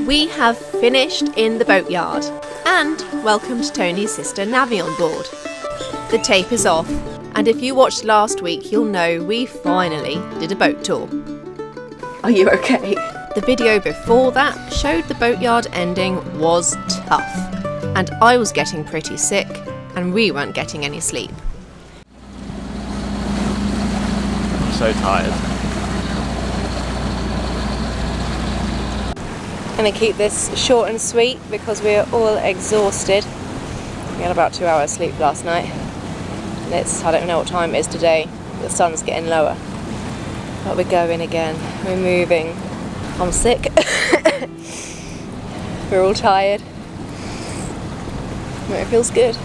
We have finished in the boatyard and welcomed Tony's sister Navi on board. The tape is off, and if you watched last week you'll know we finally did a boat tour. Are you okay? The video before that showed the boatyard ending was tough, and I was getting pretty sick and we weren't getting any sleep. I'm so tired. I'm going to keep this short and sweet because we are all exhausted. We had about 2 hours sleep last night. And I don't know what time it is today. The sun's getting lower. But we're going again. We're moving. I'm sick. We're all tired. But it feels good.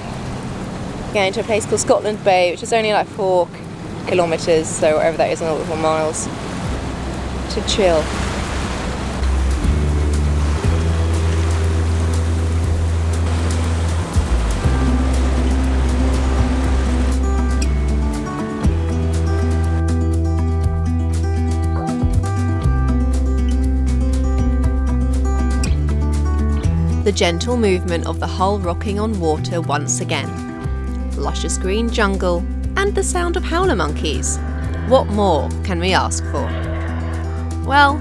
Going to a place called Scotland Bay, which is only like 4 kilometres, so whatever that is in nautical miles, to chill. The gentle movement of the hull rocking on water once again. Luscious green jungle and the sound of howler monkeys. What more can we ask for? Well,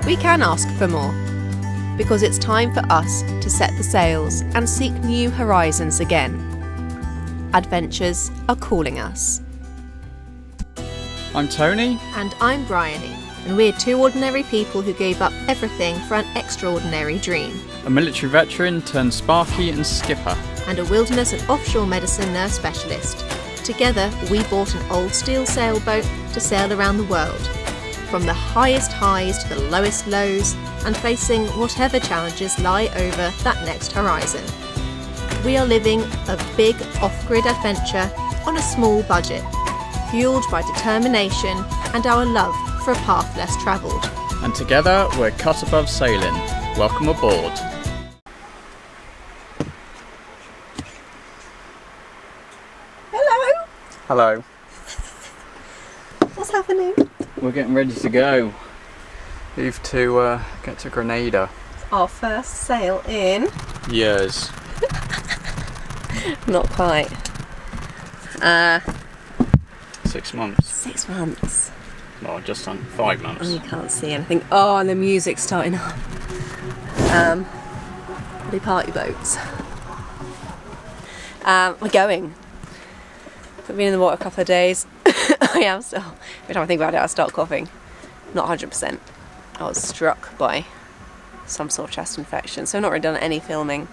we can ask for more, because it's time for us to set the sails and seek new horizons again. Adventures are calling us. I'm Tony. And I'm Bryony, and we're two ordinary people who gave up everything for an extraordinary dream. A military veteran turned sparky and skipper. And a wilderness and offshore medicine nurse specialist. Together, we bought an old steel sailboat to sail around the world, from the highest highs to the lowest lows, and facing whatever challenges lie over that next horizon. We are living a big off-grid adventure on a small budget, fueled by determination and our love for a path less travelled. And together, we're cut above sailing. Welcome aboard. Hello! Hello. What's happening? We're getting ready to go. Leave to get to Grenada. Our first sail in... Years. Not quite. 6 months. 6 months. Well, just on 5 months. You can't see anything. Oh, and the music's starting up. The party boats. We're going. I've been in the water a couple of days. I am still. Every time I think about it, I start coughing. Not 100%. I was struck by some sort of chest infection, so I've not really done any filming.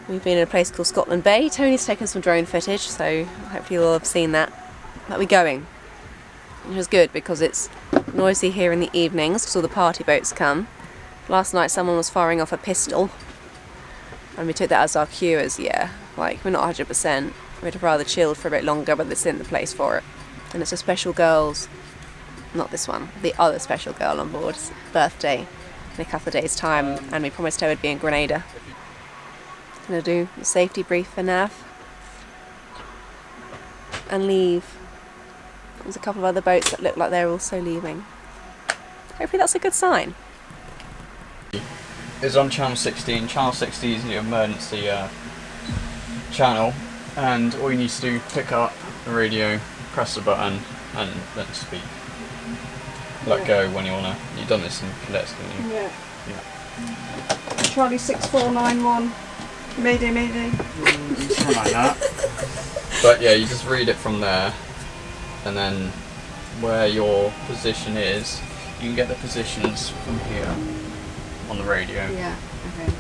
We've been in a place called Scotland Bay. Tony's taken some drone footage, so hopefully you'll have seen that. But we're going. Which is good because it's noisy here in the evenings because all the party boats come. Last night someone was firing off a pistol and we took that as our cue as, yeah, like we're not 100%. We'd have rather chilled for a bit longer, but this isn't the place for it. And it's a special girl's, not this one, the other special girl on board's birthday in a couple of days' time, and we promised her we'd be in Grenada. Gonna do a safety brief for Nav and leave. There's a couple of other boats that look like they're also leaving. Hopefully that's a good sign. It's on channel 16. Channel 16 is the emergency channel, and all you need to do is pick up the radio, press the button, and then speak. Let go when you wanna. You've done this in cadets, didn't you? Yeah. Yeah. Charlie 6491. Mayday, mayday. Something like that. But yeah, you just read it from there, and then where your position is, you can get the positions from here on the radio. Yeah, okay.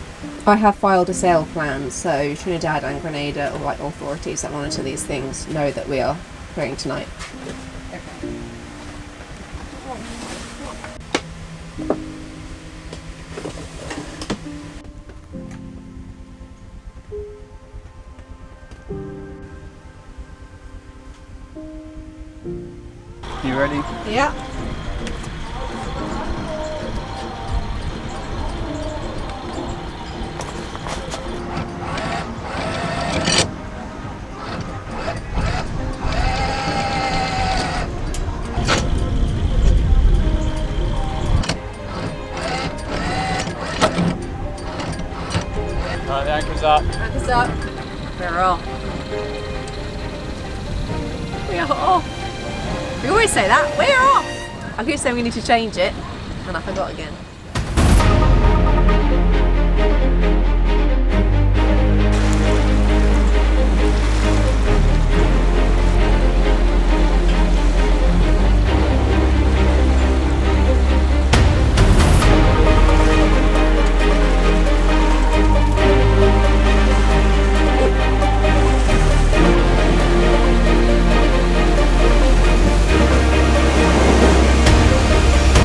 I have filed a sail plan, so Trinidad and Grenada, or like authorities that monitor these things, know that we are going tonight. Okay. You ready? Yeah. Right, the anchor's up. Anchor's up. We're off. We are off. We always say that. We're off. I keep saying we need to change it, and I forgot again.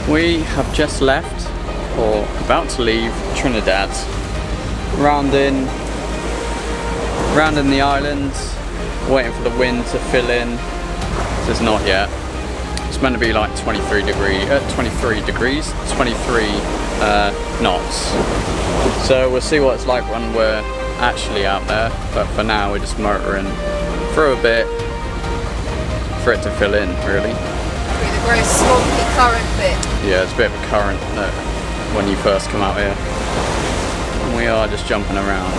We have just left, or about to leave, Trinidad. Rounding the islands, waiting for the wind to fill in. It's not yet. It's meant to be like 23 knots. So we'll see what it's like when we're actually out there. But for now, we're just motoring through a bit for it to fill in, really. Through the gross swampy current bit. Yeah, it's a bit of a current when you first come out here. And we are just jumping around.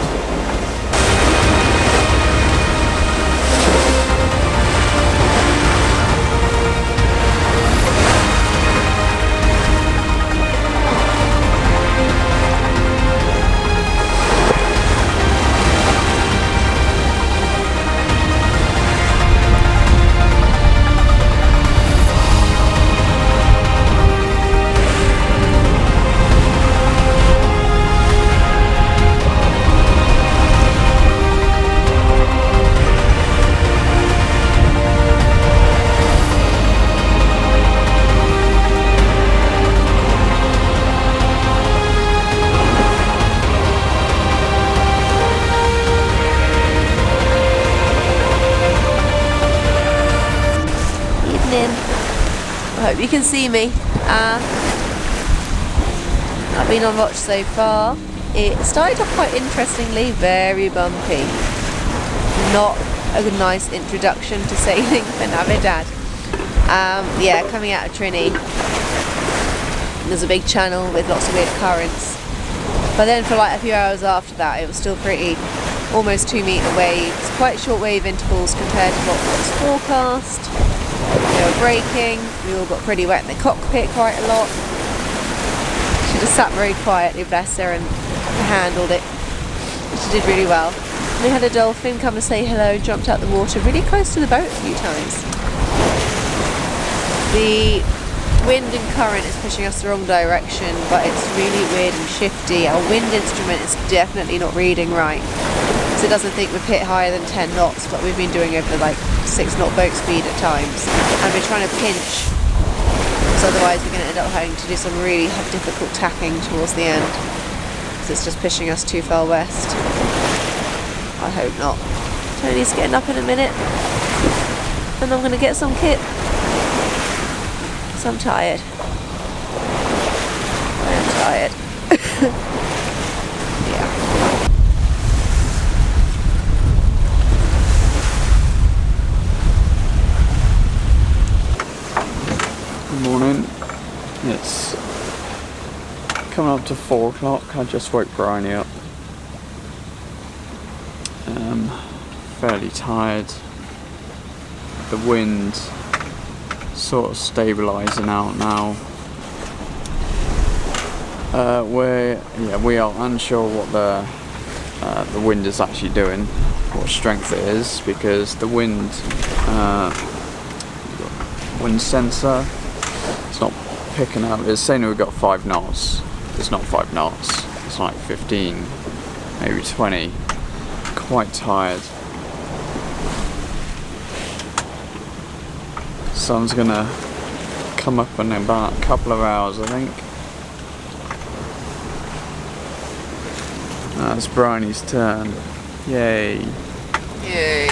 I hope you can see me. I've been on watch so far. It started off quite interestingly, very bumpy. Not a nice introduction to sailing for Navidad. Yeah, coming out of Trini, there's a big channel with lots of weird currents. But then for like a few hours after that, it was still pretty, almost 2 metre waves, quite short wave intervals compared to what was forecast. They were breaking, we all got pretty wet in the cockpit quite a lot. She just sat very quietly, bless her, and handled it. She did really well. We had a dolphin come and say hello, jumped out the water really close to the boat a few times. The wind and current is pushing us the wrong direction, but it's really weird and shifty. Our wind instrument is definitely not reading right. So it doesn't think we've hit higher than 10 knots, but we've been doing over like 6 knot boat speed at times. And we're trying to pinch, because otherwise we're going to end up having to do some really difficult tacking towards the end, because it's just pushing us too far west. I hope not. Tony's getting up in a minute, and I'm going to get some kit, because I'm tired. I am tired. Yeah. Morning. It's coming up to 4 o'clock. I just woke Bryony up. Fairly tired. The wind sort of stabilising out now. We are unsure what the wind is actually doing, what strength it is, because the wind sensor, it's not picking up. It's saying we've got 5 knots. It's not 5 knots. It's like 15, maybe 20. Quite tired. Sun's gonna come up in about a couple of hours, I think. That's Bryony's turn. Yay. Yay.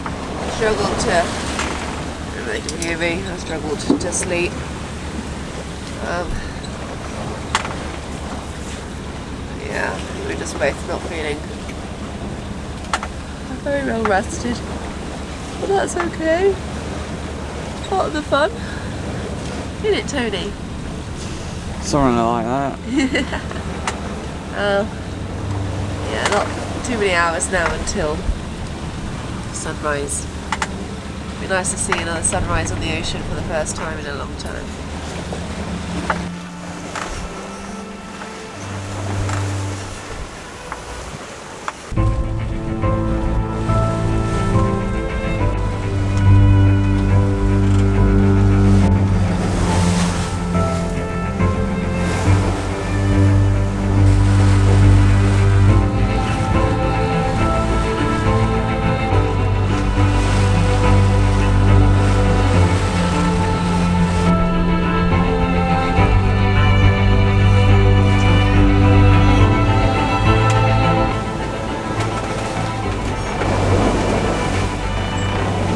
I struggled to, they can hear me, I struggled to sleep. Yeah, we're just both not feeling very well rested. But that's okay. Part of the fun. Isn't it, Tony? Something like that. Yeah, not too many hours now until sunrise. It'd be nice to see another sunrise on the ocean for the first time in a long time.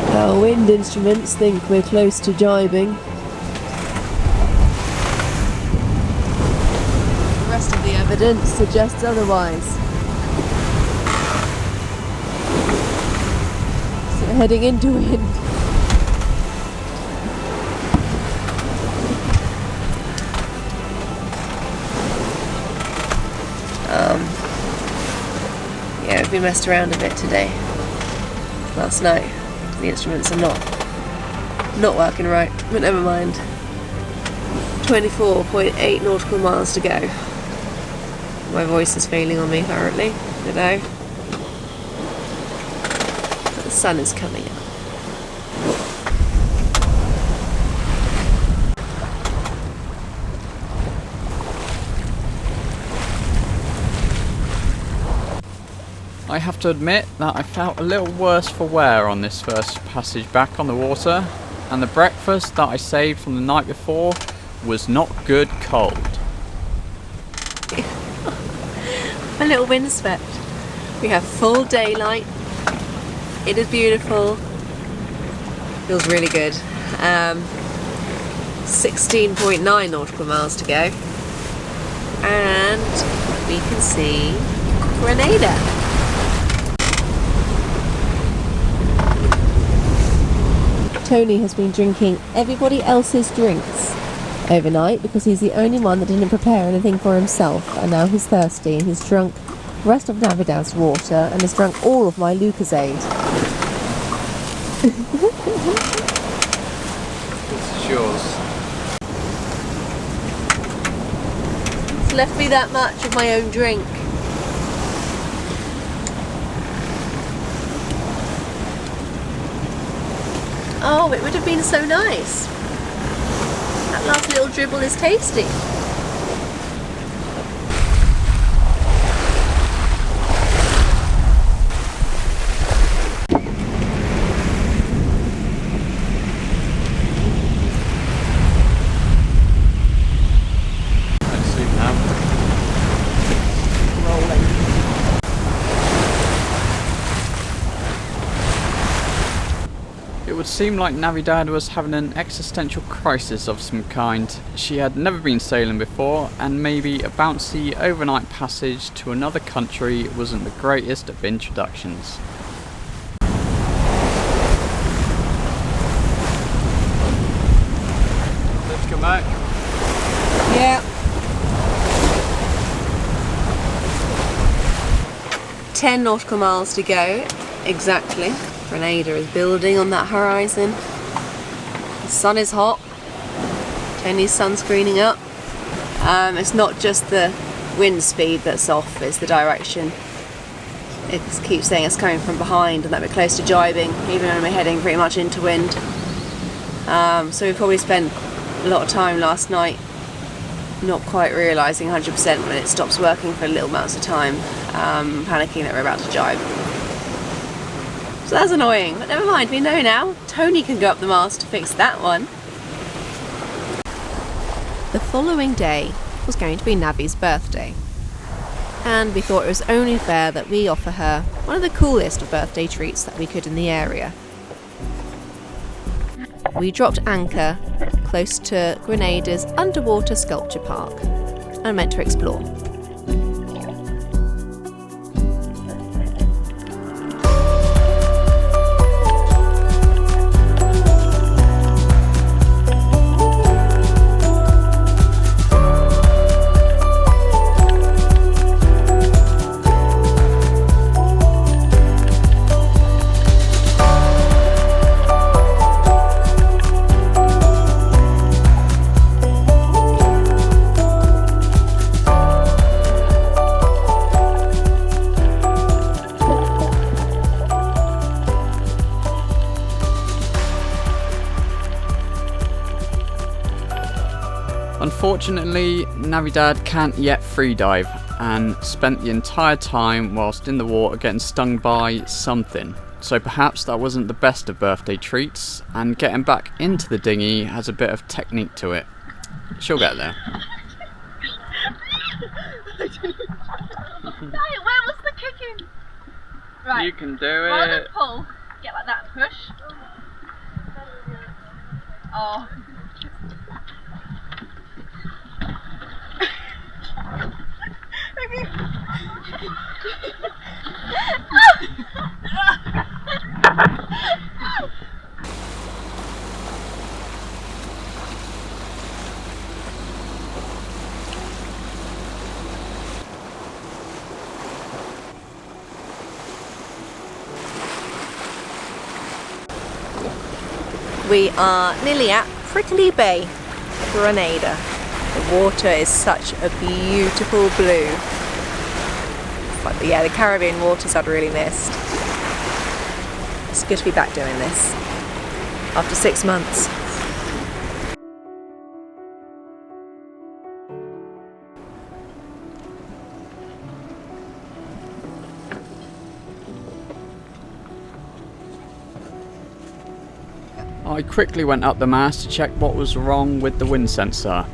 Our wind instruments think we're close to jibing. The rest of the evidence suggests otherwise. So we're heading into wind. Yeah, we've been messed around a bit today. Last night. The instruments are not working right, but never mind. 24.8 nautical miles to go. My voice is failing on me apparently, you know. But the sun is coming up. I have to admit that I felt a little worse for wear on this first passage back on the water, and the breakfast that I saved from the night before was not good cold. A little windswept. We have full daylight. It is beautiful. Feels really good. 16.9 nautical miles to go. And we can see Grenada. Tony has been drinking everybody else's drinks overnight because he's the only one that didn't prepare anything for himself, and now he's thirsty and he's drunk the rest of Navidad's water and has drunk all of my Lucozade. This is yours. It's left me that much of my own drink. Oh, it would have been so nice. That last little dribble is tasty. Let's see now. Rolling. It would seem like Navidad was having an existential crisis of some kind. She had never been sailing before, and maybe a bouncy overnight passage to another country wasn't the greatest of introductions. Let's come back. Yeah. 10 nautical miles to go, exactly. Grenada is building on that horizon. The sun is hot. Tony's sunscreening up. It's not just the wind speed that's off, it's the direction. It keeps saying it's coming from behind and that we're close to jibing, even when we're heading pretty much into wind. So we probably spent a lot of time last night not quite realising 100% when it stops working for little amounts of time, panicking that we're about to jibe. So that's annoying, but never mind, we know now. Tony can go up the mast to fix that one. The following day was going to be Navi's birthday, and we thought it was only fair that we offer her one of the coolest of birthday treats that we could in the area. We dropped anchor close to Grenada's underwater sculpture park and went to explore. Unfortunately, Navidad can't yet freedive and spent the entire time whilst in the water getting stung by something. So perhaps that wasn't the best of birthday treats, and getting back into the dinghy has a bit of technique to it. She'll get there. Where was the kicking? Right. You can do Rather than it. pull, get like that, push. Oh. We are nearly at Prickly Bay, Grenada. The water is such a beautiful blue. But yeah, the Caribbean waters I'd really missed. It's good to be back doing this after 6 months. I quickly went up the mast to check what was wrong with the wind sensor.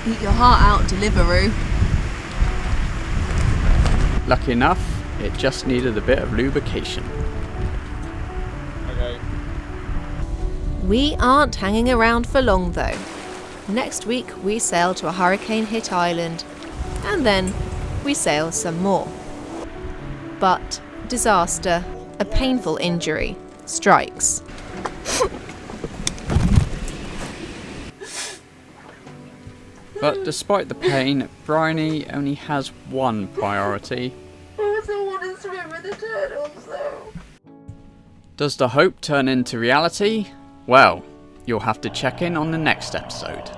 Eat your heart out, Deliveroo. Lucky enough, it just needed a bit of lubrication. Okay. We aren't hanging around for long though. Next week we sail to a hurricane-hit island, and then we sail some more. But disaster, a painful injury, strikes. But despite the pain, Bryony only has one priority. I still want to swim with the turtles though. Does the hope turn into reality? Well, you'll have to check in on the next episode.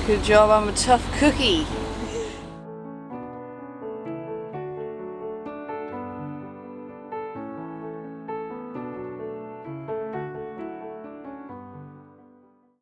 Good job, I'm a tough cookie.